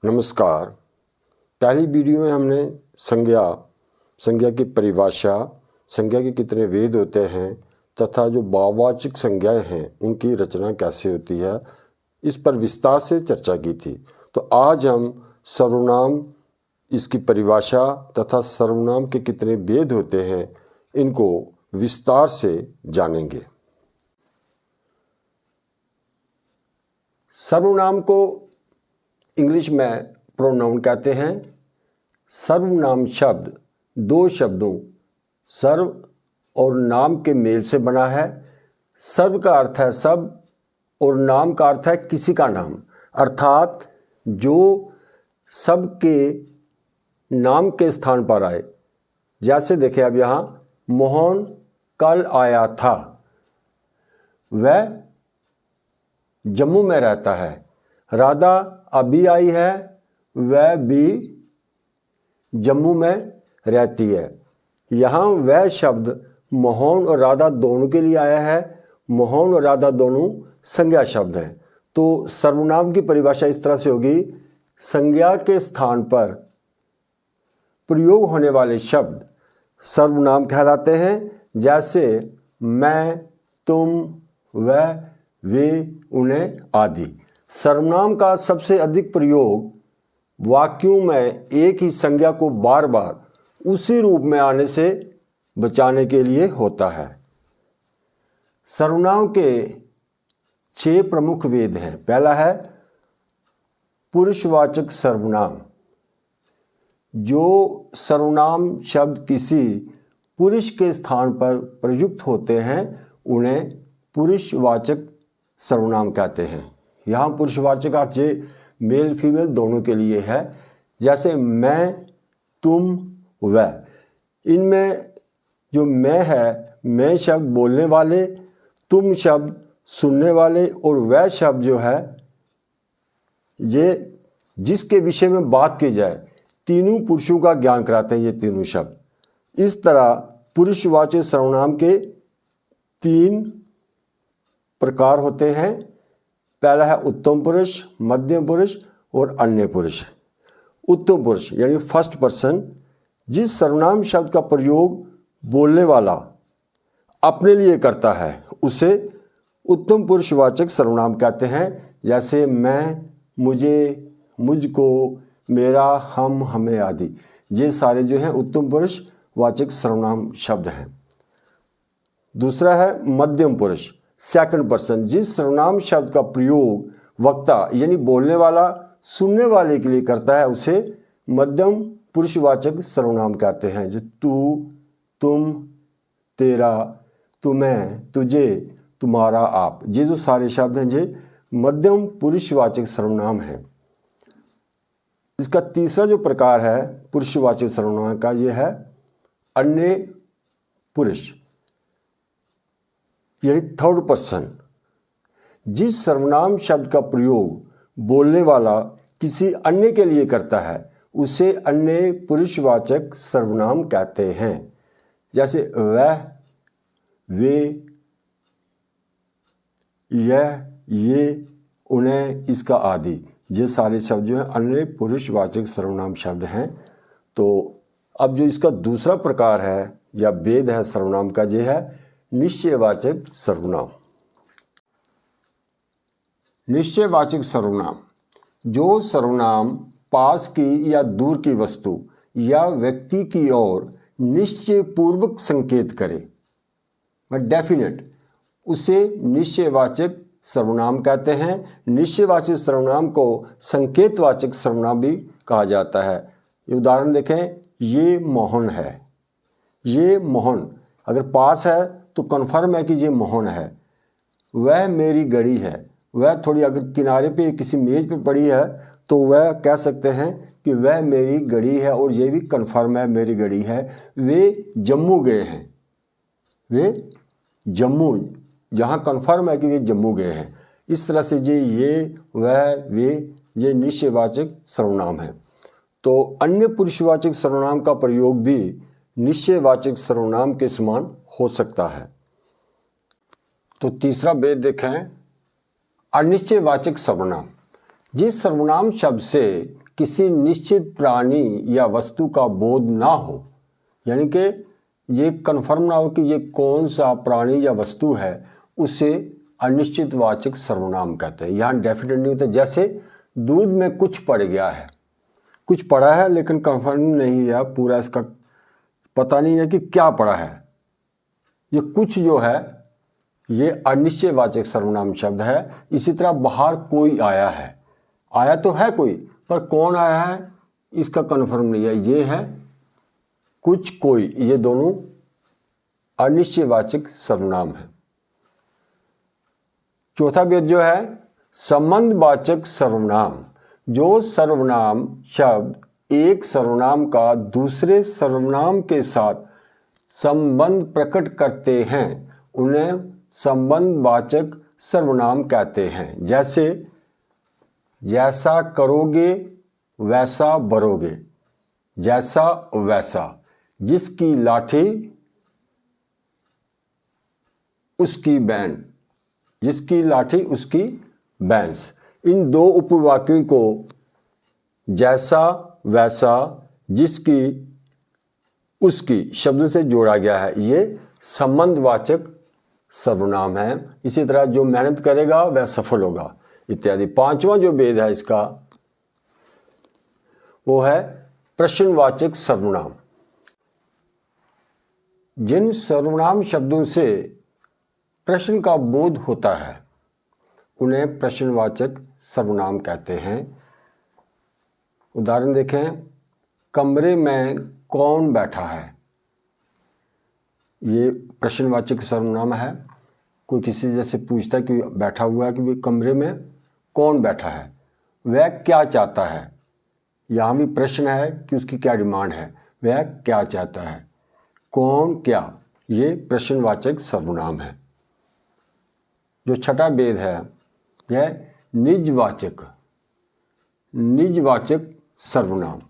नमस्कार। पहली वीडियो में हमने संज्ञा की परिभाषा, संज्ञा के कितने वेद होते हैं तथा जो भाववाचक संज्ञाएं हैं उनकी रचना कैसे होती है, इस पर विस्तार से चर्चा की थी। तो आज हम सर्वनाम, इसकी परिभाषा तथा सर्वनाम के कितने भेद होते हैं इनको विस्तार से जानेंगे। सर्वनाम को इंग्लिश में प्रोनाउन कहते हैं। सर्वनाम शब्द दो शब्दों सर्व और नाम के मेल से बना है। सर्व का अर्थ है सब और नाम का अर्थ है किसी का नाम, अर्थात जो सब के नाम के स्थान पर आए। जैसे देखें अब यहाँ, मोहन कल आया था, वह जम्मू में रहता है। राधा अभी आई है, वह भी जम्मू में रहती है। यहाँ वह शब्द मोहन और राधा दोनों के लिए आया है। मोहन और राधा दोनों संज्ञा शब्द हैं। तो सर्वनाम की परिभाषा इस तरह से होगी, संज्ञा के स्थान पर प्रयोग होने वाले शब्द सर्वनाम कहलाते हैं। जैसे मैं, तुम, वह, वे, उन्हें आदि। सर्वनाम का सबसे अधिक प्रयोग वाक्यों में एक ही संज्ञा को बार बार उसी रूप में आने से बचाने के लिए होता है। सर्वनाम के 6 प्रमुख भेद हैं। पहला है पुरुषवाचक सर्वनाम। जो सर्वनाम शब्द किसी पुरुष के स्थान पर प्रयुक्त होते हैं उन्हें पुरुषवाचक सर्वनाम कहते हैं। यहाँ पुरुषवाचक अर्थ मेल फीमेल दोनों के लिए है। जैसे मैं, तुम, वह। इनमें जो मैं है, मैं शब्द बोलने वाले, तुम शब्द सुनने वाले और वह शब्द जो है ये जिसके विषय में बात की जाए, तीनों पुरुषों का ज्ञान कराते हैं ये तीनों शब्द। इस तरह पुरुषवाचक सर्वनाम के 3 प्रकार होते हैं। पहला है उत्तम पुरुष, मध्यम पुरुष और अन्य पुरुष। उत्तम पुरुष यानी फर्स्ट पर्सन, जिस सर्वनाम शब्द का प्रयोग बोलने वाला अपने लिए करता है उसे उत्तम पुरुषवाचक सर्वनाम कहते हैं। जैसे मैं, मुझे, मुझको, मेरा, हम, हमें आदि। ये सारे जो हैं उत्तम पुरुषवाचक सर्वनाम शब्द हैं। दूसरा है मध्यम पुरुष, सेकंड पर्सन, जिस सर्वनाम शब्द का प्रयोग वक्ता यानी बोलने वाला सुनने वाले के लिए करता है उसे मध्यम पुरुषवाचक सर्वनाम कहते हैं। जो तू, तुम, तेरा, तुम्हें, तुझे, तुम्हारा, आप, ये जो सारे शब्द हैं ये मध्यम पुरुषवाचक सर्वनाम हैं। इसका तीसरा जो प्रकार है पुरुषवाचक सर्वनाम का, ये है अन्य पुरुष यानी थर्ड पर्सन। जिस सर्वनाम शब्द का प्रयोग बोलने वाला किसी अन्य के लिए करता है उसे अन्य पुरुषवाचक सर्वनाम कहते हैं। जैसे वह, वे, यह, ये, उन्हें, इसका आदि। ये सारे शब्द जो हैं अन्य पुरुषवाचक सर्वनाम शब्द हैं। तो अब जो इसका दूसरा प्रकार है या भेद है सर्वनाम का, ये है निश्चयवाचक सर्वनाम। निश्चयवाचक सर्वनाम, जो सर्वनाम पास की या दूर की वस्तु या व्यक्ति की ओर निश्चय पूर्वक संकेत करे, डेफिनेट, उसे निश्चयवाचक सर्वनाम कहते हैं। निश्चयवाचक सर्वनाम को संकेतवाचक सर्वनाम भी कहा जाता है। ये उदाहरण देखें, ये मोहन है। ये मोहन अगर पास है तो कन्फर्म है कि ये मोहन है। वह मेरी घड़ी है। वह थोड़ी अगर किनारे पे किसी मेज पे पड़ी है तो वह कह सकते हैं कि वह मेरी घड़ी है और ये भी कन्फर्म है मेरी घड़ी है। वे जम्मू गए हैं। वे जम्मू, जहाँ कन्फर्म है कि वे जम्मू गए हैं। इस तरह से ये, वह, वे, ये निश्चयवाचक सर्वनाम है। तो अन्य पुरुषवाचक सर्वनाम का प्रयोग भी निश्चयवाचक सर्वनाम के समान हो सकता है। तो तीसरा भेद देखें, अनिश्चयवाचक सर्वनाम। जिस सर्वनाम शब्द से किसी निश्चित प्राणी या वस्तु का बोध ना हो, यानी कि ये कन्फर्म ना हो कि ये कौन सा प्राणी या वस्तु है, उसे अनिश्चितवाचक सर्वनाम कहते हैं। यहाँ डेफिनेट नहीं होता। जैसे दूध में कुछ पड़ गया है, कुछ पड़ा है लेकिन कन्फर्म नहीं है, पूरा इसका पता नहीं है कि क्या पड़ा है। ये कुछ जो है ये अनिश्चयवाचक सर्वनाम शब्द है। इसी तरह बाहर कोई आया है, आया तो है कोई, पर कौन आया है इसका कन्फर्म नहीं है। ये है कुछ कोई, ये दोनों अनिश्चयवाचक सर्वनाम है। चौथा भेद जो है संबंधवाचक सर्वनाम। जो सर्वनाम शब्द एक सर्वनाम का दूसरे सर्वनाम के साथ संबंध प्रकट करते हैं उन्हें संबंधवाचक सर्वनाम कहते हैं। जैसे जैसा करोगे वैसा भरोगे, जैसा वैसा, जिसकी लाठी उसकी बैंड, जिसकी लाठी उसकी बैंस। इन दो उपवाक्यों को जैसा वैसा जिसकी उसकी शब्दों से जोड़ा गया है, ये संबंधवाचक सर्वनाम है। इसी तरह जो मेहनत करेगा वह सफल होगा इत्यादि। पांचवा जो भेद है इसका वो है प्रश्नवाचक सर्वनाम। जिन सर्वनाम शब्दों से प्रश्न का बोध होता है उन्हें प्रश्नवाचक सर्वनाम कहते हैं। उदाहरण देखें, कमरे में कौन बैठा है, ये प्रश्नवाचक सर्वनाम है। कोई किसी जैसे पूछता है कि बैठा हुआ है कि वो कमरे में कौन बैठा है, वह क्या चाहता है। यहाँ भी प्रश्न है कि उसकी क्या डिमांड है, वह क्या चाहता है। कौन क्या, ये प्रश्नवाचक सर्वनाम है। जो छठा भेद है यह निजवाचक सर्वनाम।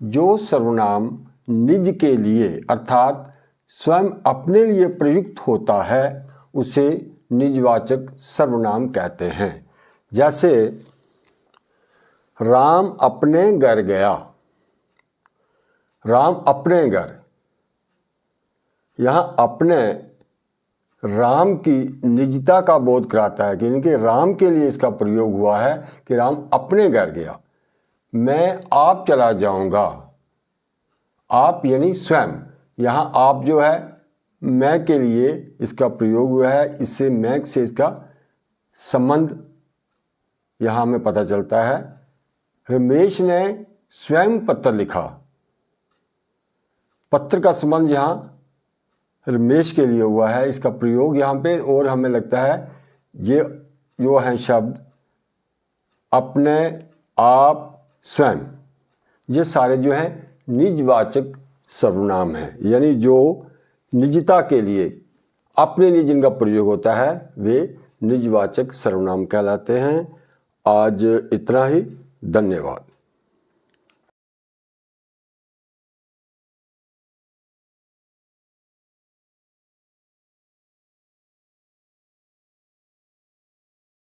जो सर्वनाम निज के लिए अर्थात स्वयं अपने लिए प्रयुक्त होता है उसे निजवाचक सर्वनाम कहते हैं। जैसे राम अपने घर गया, राम अपने घर, यहाँ अपने राम की निजता का बोध कराता है, यानी कि राम के लिए इसका प्रयोग हुआ है कि राम अपने घर गया। मैं आप चला जाऊंगा, आप यानी स्वयं, यहाँ आप जो है मैं के लिए इसका प्रयोग हुआ है। इससे मैं से इसका संबंध यहाँ हमें पता चलता है। रमेश ने स्वयं पत्र लिखा, पत्र का संबंध यहाँ रमेश के लिए हुआ है, इसका प्रयोग यहाँ पे। और हमें लगता है ये जो है शब्द अपने, आप, स्वयं, ये सारे जो हैं निजवाचक सर्वनाम हैं, यानी जो निजता के लिए अपने लिए जिनका प्रयोग होता है वे निजवाचक सर्वनाम कहलाते हैं। आज इतना ही, धन्यवाद।